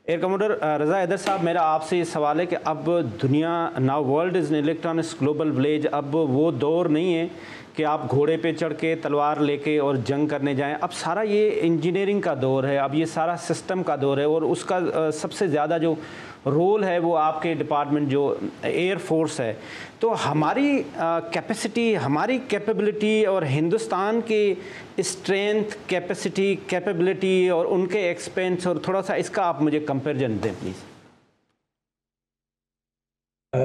Air commodore रज़ा हैदर साहब, मेरा आपसे ये सवाल है कि अब दुनिया, now world is an electronics global village. अब वो दौर नहीं है कि आप घोड़े पे चढ़ के तलवार लेके और जंग करने जाएं। अब सारा ये इंजीनियरिंग का दौर है, अब ये सारा सिस्टम का दौर है, और उसका सबसे ज़्यादा जो रोल है वो आपके डिपार्टमेंट जो एयर फोर्स है। तो हमारी कैपेसिटी, हमारी कैपेबिलिटी और हिंदुस्तान की स्ट्रेंथ, कैपेसिटी, कैपेबिलिटी और उनके एक्सपेंस, और थोड़ा सा इसका आप मुझे कंपैरिजन दें प्लीज़।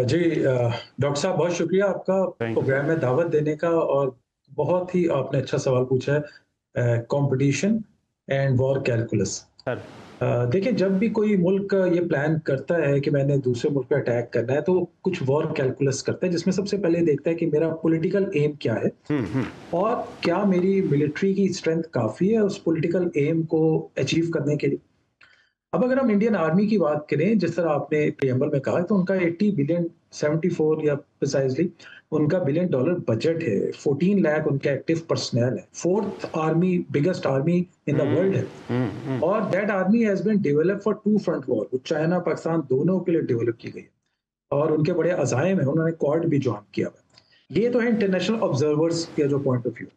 जी डॉक्टर साहब, बहुत शुक्रिया आपका थैंक यू प्रोग्राम में दावत देने का। और बहुत ही आपने अच्छा सवाल पूछा है, competition and war calculus. Sir. देखिए, जब भी कोई मुल्क ये प्लान करता है कि मैंने दूसरे मुल्क पे अटैक करना है, तो कुछ वॉर कैलकुलस करता है, जिसमें सबसे पहले देखता है कि मेरा पॉलिटिकल एम क्या है और क्या मेरी मिलिट्री की स्ट्रेंथ काफ़ी है उस पॉलिटिकल एम को अचीव करने के लिए। अब अगर हम इंडियन आर्मी की बात करें, जिस तरह आपने प्रियम्बल में कहा, तो उनका 80 बिलियन, 74 या प्रिसाइजली उनका बिलियन डॉलर बजट है। 14 लाख उनके एक्टिव पर्सनल है। Fourth army, biggest army in the world है। और that army has been develop for two front war, वो चाइना पाकिस्तान दोनों के लिए डेवलप की गई है। और उनके बड़े अजायम है, उन्होंने क्वाड भी ज्वाइन किया हुआ। ये तो है इंटरनेशनल ऑब्जर्वर्स का जो पॉइंट ऑफ व्यू।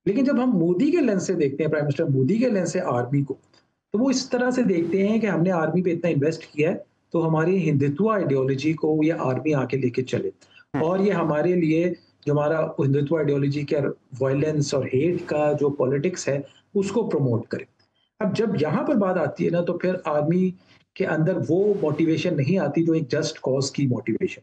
लेकिन जब हम मोदी के लेंस से देखते हैं, प्राइम मिनिस्टर मोदी के लेंस से आर्मी को, तो वो इस तरह से देखते हैं कि हमने आर्मी पे इतना इन्वेस्ट किया है, तो हमारी हिंदुत्व आइडियोलॉजी को ये आर्मी आके लेके चले, और ये हमारे लिए जो हमारा हिंदुत्व आइडियोलॉजी का वायलेंस और हेट का जो पॉलिटिक्स है, उसको प्रमोट करे। अब जब यहाँ पर बात आती है ना, तो फिर आर्मी के अंदर वो मोटिवेशन नहीं आती जो एक जस्ट कॉज की मोटिवेशन।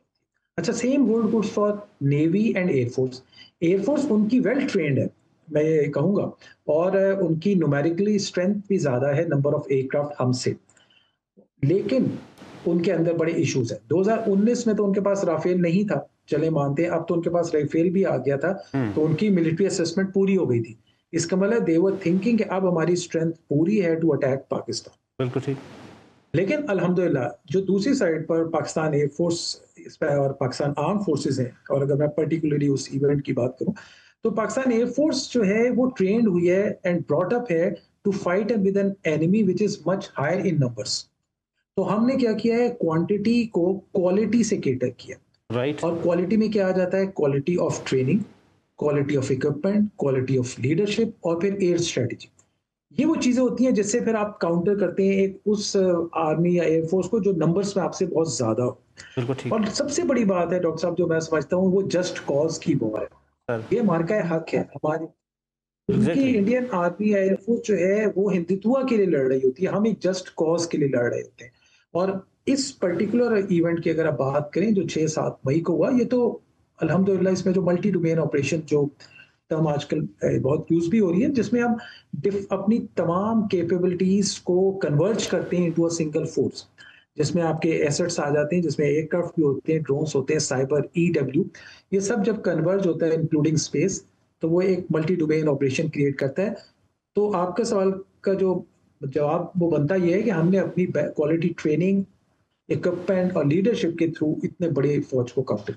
अच्छा, same gold goods for navy and air force. Air force उनकी वेल ट्रेंड है, मैं ये कहूँगा, और उनकी न्यूमेरिकली स्ट्रेंथ भी ज़्यादा है नंबर ऑफ एयरक्राफ्ट हमसे। लेकिन उनके अंदर बड़े इश्यूज हैं। 2019 में तो उनके पास राफेल नहीं था, चले मानते हैं। अब तो उनके पास राफेल भी आ गया था, तो उनकी मिलिट्री असेसमेंट पूरी हो गई थी। इसका मतलब दे वर थिंकिंग कि अब हमारी स्ट्रेंथ पूरी है टू अटैक पाकिस्तान। बिल्कुल ठीक। लेकिन अल्हम्दुलिल्लाह जो दूसरी साइड पर पाकिस्तान एयरफोर्स और पाकिस्तान आर्म फोर्सेस हैं, और अगर मैं पर्टिकुलरली उस इवेंट की बात करूं, तो पाकिस्तान एयरफोर्स जो है वो ट्रेंड हुई है एंड ब्रॉट अप है to fight with an enemy which is much higher in numbers. तो हमने क्या किया है, क्वांटिटी को क्वालिटी से केटर किया। राइट। और क्वालिटी में क्या आ जाता है, quality of training, quality of equipment, quality of leadership, और फिर एयर स्ट्रेटेजी। ये वो चीजें होती हैं जिससे फिर आप काउंटर करते हैं एक उस आर्मी या एयरफोर्स को जो नंबर्स में आपसे बहुत ज्यादा हो। बिल्कुल ठीक। और सबसे बड़ी बात है डॉक्टर साहब, जो मैं समझता हूँ, वो जस्ट कॉज की वो है। सर। ये मार्का हक है हमारी। क्योंकि एग्जैक्टली। इंडियन आर्मी या एयरफोर्स जो है वो हिंदुत्व के लिए लड़ रही होती है, हम एक जस्ट कॉज के लिए लड़ रहे होते हैं। और इस पर्टिकुलर इवेंट की अगर आप बात करें जो 6-7 मई को हुआ, ये तो अल्हम्दुलिल्लाह इसमें जो मल्टी डोमेन ऑपरेशन जो टर्म आजकल बहुत यूज भी हो रही है, जिसमें हम अपनी तमाम कैपेबिलिटीज को कन्वर्ज करते हैं इनटू अ सिंगल फोर्स, जिसमें आपके एसेट्स आ जाते हैं, जिसमें एयरक्राफ्ट भी होते हैं, ड्रोन्स होते हैं, साइबर, ईडब्ल्यू, ये सब जब कन्वर्ज होता है इंक्लूडिंग स्पेस, तो वो एक मल्टी डोमेन ऑपरेशन क्रिएट करता है। तो आपका सवाल का जो जवाब वो बनता ये है कि हमने अपनी क्वालिटी ट्रेनिंग, इक्विपमेंट और लीडरशिप के थ्रू इतने बड़े फौज को काउंटर